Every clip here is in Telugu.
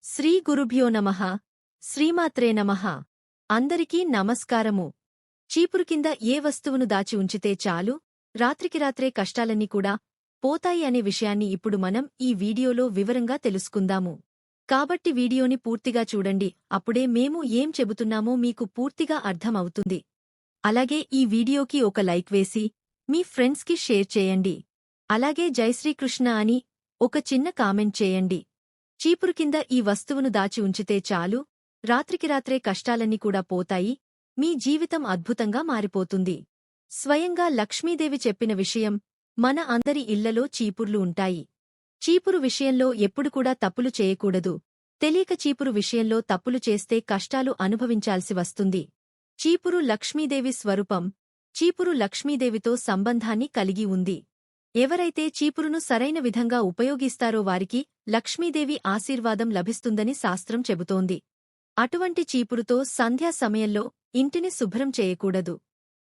శ్రీ గురుభ్యో నమః శ్రీమాత్రే నమః అందరికీ నమస్కారము. చీపురు కింద ఏ వస్తువును దాచి ఉంచితే చాలు రాత్రికి రాత్రే కష్టాలన్నీ కూడా పోతాయి అనే విషయాన్ని ఇప్పుడు మనం ఈ వీడియోలో వివరంగా తెలుసుకుందాము. కాబట్టి వీడియోని పూర్తిగా చూడండి, అప్పుడే మేము ఏం చెబుతున్నామో మీకు పూర్తిగా అర్థం అవుతుంది. అలాగే ఈ వీడియోకి ఒక లైక్ వేసి మీ ఫ్రెండ్స్కి షేర్ చేయండి. అలాగే జై శ్రీకృష్ణ అని ఒక చిన్న కామెంట్ చేయండి. చీపురు కింద ఈ వస్తువును దాచి ఉంచితే చాలు రాత్రికి రాత్రే కష్టాలన్నీ కూడా పోతాయి, మీ జీవితం అద్భుతంగా మారిపోతుంది. స్వయంగా లక్ష్మీదేవి చెప్పిన విషయం. మన అందరి ఇళ్లలో చీపుర్లు ఉంటాయి. చీపురు విషయంలో ఎప్పుడు కూడా తప్పులు చేయకూడదు. తెలియక చీపురు విషయంలో తప్పులు చేస్తే కష్టాలు అనుభవించాల్సి వస్తుంది. చీపురు లక్ష్మీదేవి స్వరూపం. చీపురు లక్ష్మీదేవితో సంబంధాన్ని కలిగి ఉంది. ఎవరైతే చీపురును సరైన విధంగా ఉపయోగిస్తారో వారికి లక్ష్మీదేవి ఆశీర్వాదం లభిస్తుందని శాస్త్రం చెబుతోంది. అటువంటి చీపురుతో సంధ్యా సమయంలో ఇంటిని శుభ్రం చేయకూడదు.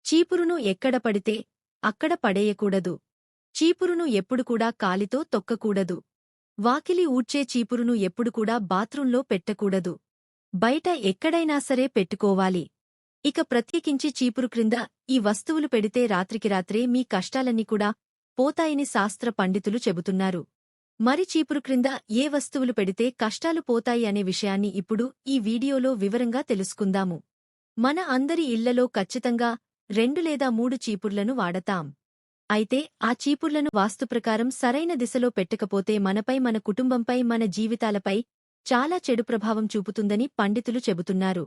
చీపురును ఎక్కడ పడితే అక్కడ పడేయకూడదు. చీపురును ఎప్పుడు కూడా కాలితో తొక్కకూడదు. వాకిలి ఊడ్చే చీపురును ఎప్పుడు కూడా బాత్రూంలో పెట్టకూడదు. బయట ఎక్కడైనా సరే పెట్టుకోవాలి. ఇక ప్రత్యేకించి చీపురు క్రింద ఈ వస్తువులు పెడితే రాత్రికి రాత్రే మీ కష్టాలన్నీ కూడా పోతాయని శాస్త్ర పండితులు చెబుతున్నారు. మరి చీపురు క్రింద ఏ వస్తువులు పెడితే కష్టాలు పోతాయి అనే విషయాన్ని ఇప్పుడు ఈ వీడియోలో వివరంగా తెలుసుకుందాము. మన అందరి ఇళ్లలో ఖచ్చితంగా 2 లేదా 3 చీపుర్లను వాడతాం. అయితే ఆ చీపుర్లను వాస్తుప్రకారం సరైన దిశలో పెట్టకపోతే మనపై, మన కుటుంబంపై, మన జీవితాలపై చాలా చెడు ప్రభావం చూపుతుందని పండితులు చెబుతున్నారు.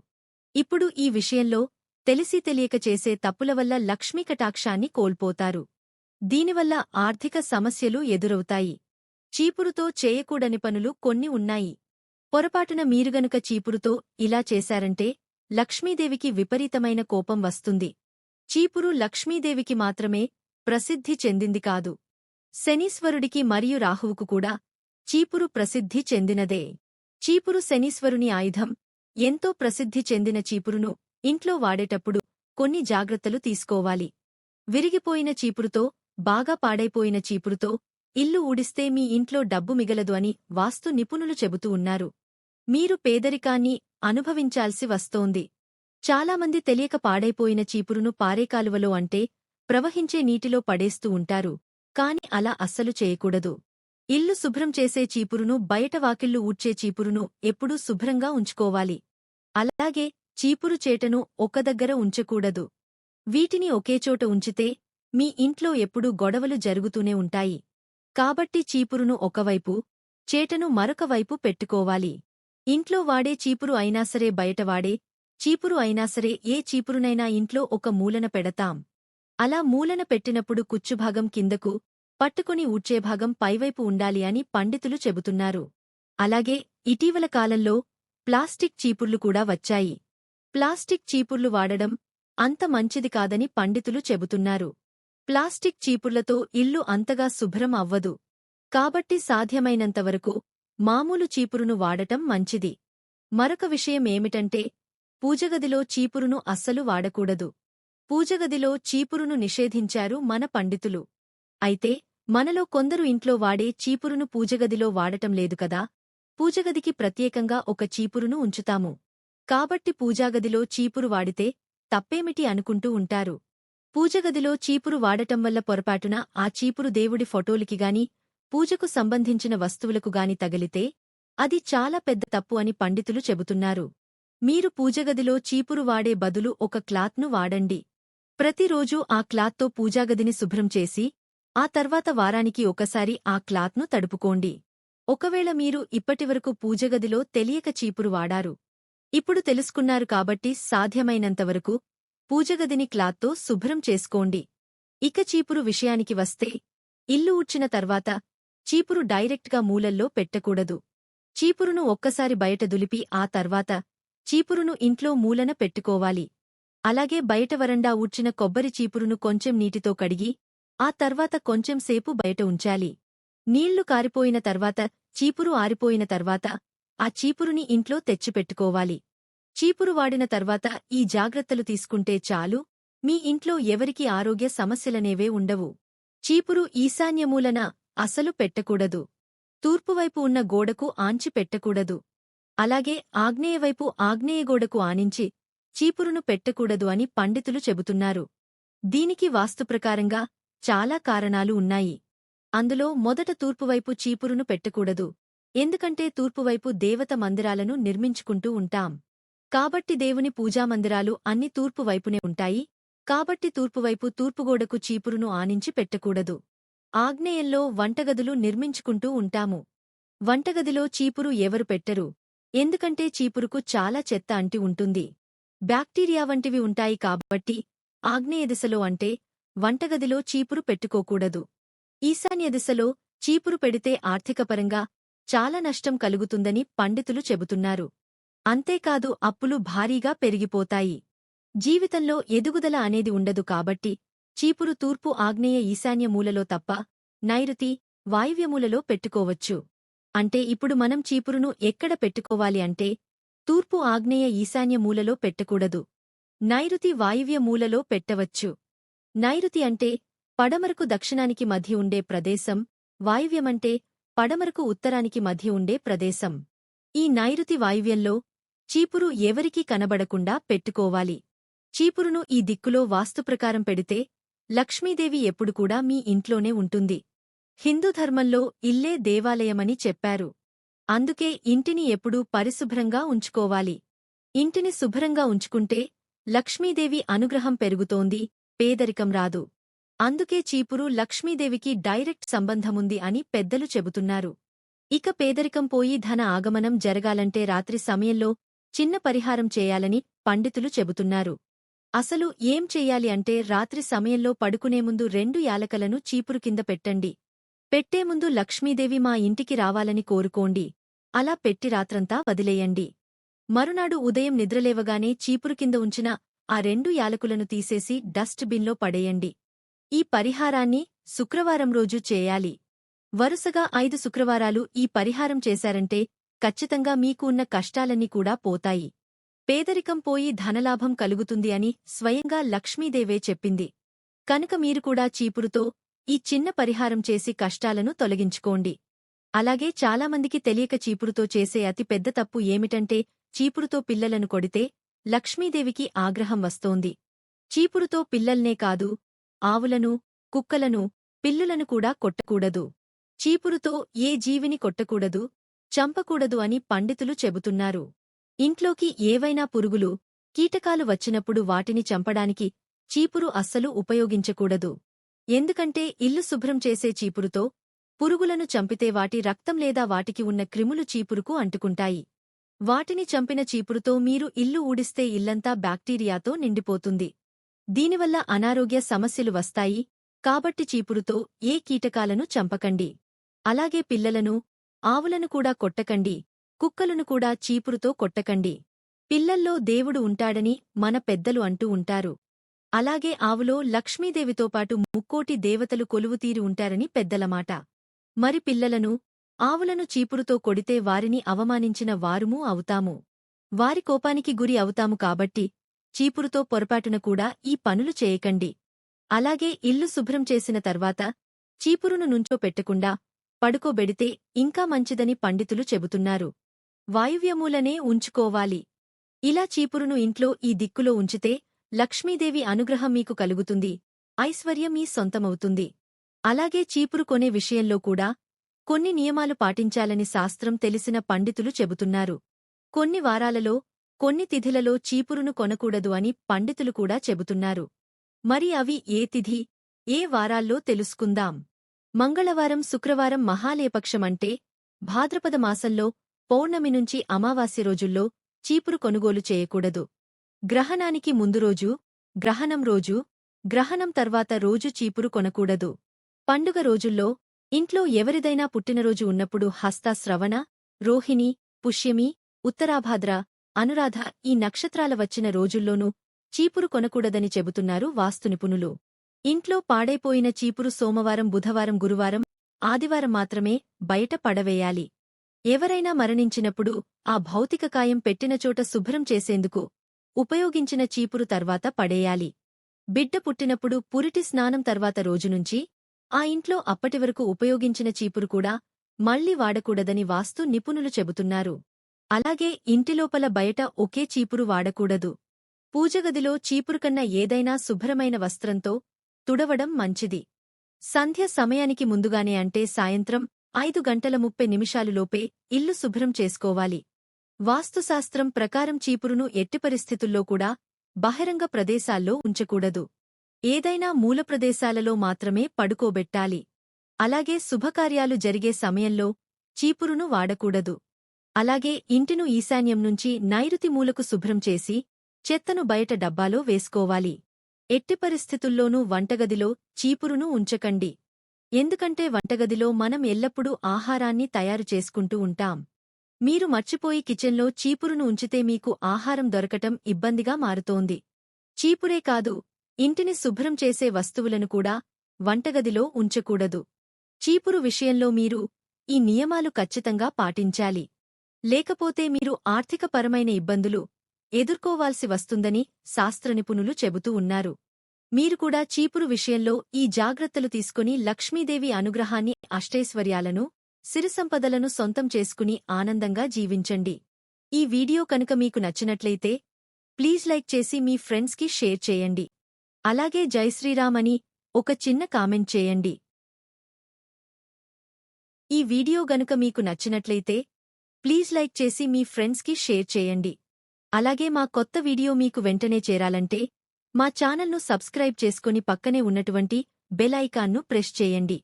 ఇప్పుడు ఈ విషయంలో తెలిసి తెలియక చేసే తప్పుల వల్ల లక్ష్మీ కటాక్షాన్ని కోల్పోతారు. దీనివల్ల ఆర్థిక సమస్యలు ఎదురవుతాయి. చీపురుతో చేయకూడని పనులు కొన్ని ఉన్నాయి. పొరపాటున మీరుగనుక చీపురుతో ఇలా చేశారంటే లక్ష్మీదేవికి విపరీతమైన కోపం వస్తుంది. చీపురు లక్ష్మీదేవికి మాత్రమే ప్రసిద్ధి చెందింది కాదు, శనీశ్వరుడికి మరియు రాహువుకు కూడా చీపురు ప్రసిద్ధి చెందినదే. చీపురు శనీశ్వరుని ఆయుధం. ఎంతో ప్రసిద్ధి చెందిన చీపురును ఇంట్లో వాడేటప్పుడు కొన్ని జాగ్రత్తలు తీసుకోవాలి. విరిగిపోయిన చీపురుతో, బాగా పాడైపోయిన చీపురుతో ఇల్లు ఊడిస్తే మీ ఇంట్లో డబ్బు మిగలదు అని వాస్తు నిపుణులు చెబుతూ ఉన్నారు. మీరు పేదరికాన్ని అనుభవించాల్సి వస్తోంది. చాలామంది తెలియక పాడైపోయిన చీపురును పారేకాలువలో అంటే ప్రవహించే నీటిలో పడేస్తూ ఉంటారు. కాని అలా అస్సలు చేయకూడదు. ఇల్లు శుభ్రం చేసే చీపురును, బయట వాకిళ్లు ఊడ్చే చీపురును ఎప్పుడూ శుభ్రంగా ఉంచుకోవాలి. అలాగే చీపురు చేటను ఒక దగ్గర ఉంచకూడదు. వీటిని ఒకేచోట ఉంచితే మీ ఇంట్లో ఎప్పుడూ గొడవలు జరుగుతూనే ఉంటాయి. కాబట్టి చీపురును ఒకవైపు, చేటను మరొక వైపు పెట్టుకోవాలి. ఇంట్లో వాడే చీపురు అయినా సరే, బయట వాడే చీపురు అయినా సరే, ఏ చీపురునైనా ఇంట్లో ఒక మూలన పెడతాం. అలా మూలన పెట్టినప్పుడు కుచ్చుభాగం కిందకు పట్టుకుని ఊడ్చేభాగం పైవైపు ఉండాలి అని పండితులు చెబుతున్నారు. అలాగే ఇటీవల కాలంలో ప్లాస్టిక్ చీపుర్లు కూడా వచ్చాయి. ప్లాస్టిక్ చీపుర్లు వాడడం అంత మంచిది కాదని పండితులు చెబుతున్నారు. ప్లాస్టిక్ చీపుర్లతో ఇల్లు అంతగా శుభ్రం అవ్వదు. కాబట్టి సాధ్యమైనంతవరకు మామూలు చీపురును వాడటం మంచిది. మరొక విషయం ఏమిటంటే, పూజగదిలో చీపురును అస్సలు వాడకూడదు. పూజగదిలో చీపురును నిషేధించారు మన పండితులు. అయితే మనలో కొందరు ఇంట్లో వాడే చీపురును పూజగదిలో వాడటం లేదు కదా. పూజగదికి ప్రత్యేకంగా ఒక చీపురును ఉంచుతాము. కాబట్టి పూజాగదిలో చీపురు వాడితే తప్పేమిటి అనుకుంటూ ఉంటారు. పూజగదిలో చీపురు వాడటం వల్ల పొరపాటున ఆ చీపురు దేవుడి ఫోటోలికిగాని, పూజకు సంబంధించిన వస్తువులకు గాని తగిలితే అది చాలా పెద్ద తప్పు అని పండితులు చెబుతున్నారు. మీరు పూజగదిలో చీపురు వాడే బదులు ఒక క్లాత్ను వాడండి. ప్రతిరోజూ ఆ క్లాత్తో పూజాగదిని శుభ్రం చేసి ఆ తర్వాత వారానికి ఒకసారి ఆ క్లాత్ను తడుపుకోండి. ఒకవేళ మీరు ఇప్పటివరకు పూజగదిలో తెలియక చీపురు వాడారు, ఇప్పుడు తెలుసుకున్నారు కాబట్టి సాధ్యమైనంతవరకు పూజగదిని క్లాత్తో శుభ్రం చేసుకోండి. ఇక చీపురు విషయానికి వస్తే, ఇల్లు ఊడ్చిన తర్వాత చీపురు డైరెక్ట్గా మూలల్లో పెట్టకూడదు. చీపురును ఒక్కసారి బయట దులిపి ఆ తర్వాత చీపురును ఇంట్లో మూలన పెట్టుకోవాలి. అలాగే బయట వరండా ఊడ్చిన కొబ్బరి చీపురును కొంచెం నీటితో కడిగి ఆ తర్వాత కొంచెం సేపు బయట ఉంచాలి. నీళ్లు కారిపోయిన తర్వాత, చీపురు ఆరిపోయిన తర్వాత ఆ చీపురుని ఇంట్లో తెచ్చిపెట్టుకోవాలి. చీపురు వాడిన తర్వాత ఈ జాగ్రత్తలు తీసుకుంటే చాలు, మీ ఇంట్లో ఎవరికీ ఆరోగ్య సమస్యలనేవే ఉండవు. చీపురు ఈశాన్యమూలన అసలు పెట్టకూడదు. తూర్పువైపు ఉన్న గోడకు ఆంచి పెట్టకూడదు. అలాగే ఆగ్నేయవైపు ఆగ్నేయగోడకు ఆనించి చీపురును పెట్టకూడదు అని పండితులు చెబుతున్నారు. దీనికి వాస్తుప్రకారంగా చాలా కారణాలు ఉన్నాయి. అందులో మొదట తూర్పువైపు చీపురును పెట్టకూడదు. ఎందుకంటే తూర్పువైపు దేవత మందిరాలను నిర్మించుకుంటూ ఉంటాం. కాబట్టి దేవుని పూజామందిరాలు అన్ని తూర్పువైపునే ఉంటాయి. కాబట్టి తూర్పువైపు తూర్పుగోడకు చీపురును ఆనించి పెట్టకూడదు. ఆగ్నేయంలో వంటగదులు నిర్మించుకుంటూ ఉంటాము. వంటగదిలో చీపురు ఎవరు పెట్టరు. ఎందుకంటే చీపురుకు చాలా చెత్త అంటి ఉంటుంది. బ్యాక్టీరియా వంటివి ఉంటాయి కాబట్టి ఆగ్నేయ దిశలో అంటే వంటగదిలో చీపురు పెట్టుకోకూడదు. ఈశాన్య దిశలో చీపురు పెడితే ఆర్థికపరంగా చాలా నష్టం కలుగుతుందని పండితులు చెబుతున్నారు. అంతేకాదు అప్పులు భారీగా పెరిగిపోతాయి. జీవితంలో ఎదుగుదల అనేది ఉండదు కాబట్టి చీపురు తూర్పు ఆగ్నేయ ఈశాన్య మూలలో తప్ప నైరుతి వాయువ్యమూలలో పెట్టుకోవచ్చు. అంటే ఇప్పుడు మనం చీపురును ఎక్కడ పెట్టుకోవాలి అంటే తూర్పు ఆగ్నేయ ఈశాన్య మూలలో పెట్టకూడదు. నైరుతి వాయువ్య మూలలో పెట్టవచ్చు. నైరుతి అంటే పడమరకు దక్షిణానికి మధ్య ఉండే ప్రదేశం, వాయువ్యమంటే పడమరకు ఉత్తరానికి మధ్య ఉండే ప్రదేశం. ఈ నైరుతి వాయువ్యంలో చీపురు ఎవరికీ కనబడకుండా పెట్టుకోవాలి. చీపురును ఈ దిక్కులో వాస్తుప్రకారం పెడితే లక్ష్మీదేవి ఎప్పుడు కూడా మీ ఇంట్లోనే ఉంటుంది. హిందూ ధర్మంలో ఇల్లే దేవాలయమని చెప్పారు. అందుకే ఇంటిని ఎప్పుడూ పరిశుభ్రంగా ఉంచుకోవాలి. ఇంటిని శుభ్రంగా ఉంచుకుంటే లక్ష్మీదేవి అనుగ్రహం పెరుగుతోంది, పేదరికం రాదు. అందుకే చీపురు లక్ష్మీదేవికి డైరెక్ట్ సంబంధముంది అని పెద్దలు చెబుతున్నారు. ఇక పేదరికం పోయి ధన ఆగమనం జరగాలంటే రాత్రి సమయంలో చిన్న పరిహారం చేయాలని పండితులు చెబుతున్నారు. అసలు ఏం చెయ్యాలి అంటే రాత్రి సమయంలో పడుకునే ముందు 2 యాలకలను చీపురు కింద పెట్టండి. పెట్టే ముందు లక్ష్మీదేవి మా ఇంటికి రావాలని కోరుకోండి. అలా పెట్టి రాత్రంతా వదిలేయండి. మరునాడు ఉదయం నిద్రలేవగానే చీపురు కింద ఉంచిన ఆ 2 యాలకులను తీసేసి డస్ట్ బిన్లో పడేయండి. ఈ పరిహారాన్ని శుక్రవారం రోజు చేయాలి. వరుసగా 5 శుక్రవారాలు ఈ పరిహారం చేశారంటే ఖచ్చితంగా మీకు ఉన్న కష్టాలన్నీ కూడా పోతాయి. పేదరికం పోయి ధనలాభం కలుగుతుంది అని స్వయంగా లక్ష్మీదేవే చెప్పింది. కనుక మీరు కూడా చీపురుతో ఈ చిన్న పరిహారం చేసి కష్టాలను తొలగించుకోండి. అలాగే చాలామందికి తెలియక చీపురుతో చేసే అతి పెద్ద తప్పు ఏమిటంటే చీపురుతో పిల్లలను కొడితే లక్ష్మీదేవికి ఆగ్రహం వస్తోంది. చీపురుతో పిల్లల్నే కాదు, ఆవులను, కుక్కలను, పిల్లులను కూడా కొట్టకూడదు. చీపురుతో ఏ జీవిని కొట్టకూడదు, చంపకూడదు అని పండితులు చెబుతున్నారు. ఇంట్లోకి ఏవైనా పురుగులు, కీటకాలు వచ్చినప్పుడు వాటిని చంపడానికి చీపురు అస్సలు ఉపయోగించకూడదు. ఎందుకంటే ఇల్లు శుభ్రం చేసే చీపురుతో పురుగులను చంపితే వాటి రక్తం లేదా వాటికి ఉన్న క్రిములు చీపురుకు అంటుకుంటాయి. వాటిని చంపిన చీపురుతో మీరు ఇల్లు ఊడిస్తే ఇల్లంతా బ్యాక్టీరియాతో నిండిపోతుంది. దీనివల్ల అనారోగ్య సమస్యలు వస్తాయి. కాబట్టి చీపురుతో ఏ కీటకాలను చంపకండి. అలాగే పిల్లలను, ఆవులను కూడా కొట్టకండి, కుక్కలను కూడా చీపురుతో కొట్టకండి. పిల్లల్లో దేవుడు ఉంటాడని మన పెద్దలు అంటూ ఉంటారు. అలాగే ఆవులో లక్ష్మీదేవితో పాటు 3 దేవతలు కొలువుతీరి ఉంటారని పెద్దలమాట. మరి పిల్లలను, ఆవులను చీపురుతో కొడితే వారిని అవమానించిన వారుమూ అవుతాము. వారి కోపానికి గురి అవుతాము కాబట్టి చీపురుతో పొరపాటున కూడా ఈ పనులు చేయకండి. అలాగే ఇల్లు శుభ్రం చేసిన తర్వాత చీపురును నుంచోపెట్టకుండా పడుకోబెడితే ఇంకా మంచిదని పండితులు చెబుతున్నారు. వాయువ్యమూలనే ఉంచుకోవాలి. ఇలా చీపురును ఇంట్లో ఈ దిక్కులో ఉంచితే లక్ష్మీదేవి అనుగ్రహం మీకు కలుగుతుంది, ఐశ్వర్యం మీ సొంతమవుతుంది. అలాగే చీపురు కొనే విషయంలో కూడా కొన్ని నియమాలు పాటించాలని శాస్త్రం తెలిసిన పండితులు చెబుతున్నారు. కొన్ని వారాలలో, కొన్ని తిథులలో చీపురును కొనకూడదు అని పండితులు కూడా చెబుతున్నారు. మరి అవి ఏ తిథి, ఏ వారాల్లో తెలుసుకుందాం. మంగళవారం, శుక్రవారం మహాలయపక్షం అంటే భాద్రపద మాసంలో పౌర్ణమి నుంచి అమావాస్య రోజుల్లో చీపురు కొనుగోలు చేయకూడదు. గ్రహణానికి ముందు రోజు, గ్రహణం రోజు, గ్రహణం తర్వాత రోజు చీపురు కొనకూడదు. పండుగ రోజుల్లో ఇంట్లో ఎవరిదైనా పుట్టినరోజు ఉన్నప్పుడు హస్త, శ్రవణ, రోహిణి, పుష్యమి, ఉత్తరాభాద్ర, అనురాధ ఈ నక్షత్రాల వచ్చిన రోజుల్లోనూ చీపురు కొనకూడదని చెబుతున్నారు వాస్తునిపుణులు. ఇంట్లో పాడైపోయిన చీపురు సోమవారం, బుధవారం, గురువారం, ఆదివారం మాత్రమే బయట పడవేయాలి. ఎవరైనా మరణించినప్పుడు ఆ భౌతిక కాయం పెట్టిన చోట శుభ్రం చేసేందుకు ఉపయోగించిన చీపురు తర్వాత పడేయాలి. బిడ్డ పుట్టినప్పుడు పురిటి స్నానం తర్వాత రోజునుంచి ఆ ఇంట్లో అప్పటివరకు ఉపయోగించిన చీపురు కూడా మళ్లీ వాడకూడదని వాస్తు నిపుణులు చెబుతున్నారు. అలాగే ఇంటిలోపల బయట ఒకే చీపురు వాడకూడదు. పూజగదిలో చీపురుకన్నా ఏదైనా శుభ్రమైన వస్త్రంతో తుడవడం మంచిది. సంధ్య సమయానికి ముందుగానే అంటే సాయంత్రం 5:30 ఇల్లు శుభ్రం చేసుకోవాలి. వాస్తుశాస్త్రం ప్రకారం చీపురును ఎట్టి పరిస్థితుల్లో కూడా బహిరంగ ప్రదేశాల్లో ఉంచకూడదు. ఏదైనా మూల ప్రదేశాలలో మాత్రమే పడుకోబెట్టాలి. అలాగే శుభకార్యాలు జరిగే సమయంలో చీపురును వాడకూడదు. అలాగే ఇంటిను ఈశాన్యం నుంచి నైరుతి మూలకు శుభ్రం చేసి చెత్తను బయట డబ్బాలో వేసుకోవాలి. ఎట్టి పరిస్థితుల్లోనూ వంటగదిలో చీపురును ఉంచకండి. ఎందుకంటే వంటగదిలో మనం ఎల్లప్పుడూ ఆహారాన్ని తయారు చేసుకుంటూ ఉంటాం. మీరు మర్చిపోయి కిచెన్లో చీపురును ఉంచితే మీకు ఆహారం దొరకటం ఇబ్బందిగా మారుతోంది. చీపురే కాదు, ఇంటిని శుభ్రం చేసే వస్తువులను కూడా వంటగదిలో ఉంచకూడదు. చీపురు విషయంలో మీరు ఈ నియమాలు ఖచ్చితంగా పాటించాలి. లేకపోతే మీరు ఆర్థికపరమైన ఇబ్బందులు ఎదుర్కోవాల్సి వస్తుందని శాస్త్రనిపుణులు చెబుతూ ఉన్నారు. మీరు కూడా చీపురు విషయంలో ఈ జాగ్రత్తలు తీసుకుని లక్ష్మీదేవి అనుగ్రహాన్ని, అష్టైశ్వర్యాలను, సిరిసంపదలను సొంతం చేసుకుని ఆనందంగా జీవించండి. ఈ వీడియో కనుక మీకు నచ్చినట్లయితే ప్లీజ్ లైక్ చేసి మీ ఫ్రెండ్స్కి షేర్ చేయండి. అలాగే జై శ్రీరామ్ అని ఒక చిన్న కామెంట్ చేయండి. ఈ వీడియో గనుక మీకు నచ్చినట్లయితే ప్లీజ్ లైక్ చేసి మీ ఫ్రెండ్స్కి షేర్ చేయండి. అలాగే మా కొత్త వీడియో మీకు వెంటనే చేరాలంటే మా ఛానల్ను సబ్స్క్రైబ్ చేసుకుని పక్కనే ఉన్నటువంటి బెల్ ఐకాన్ను ప్రెస్ చేయండి.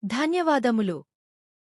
ధన్యవాదములు.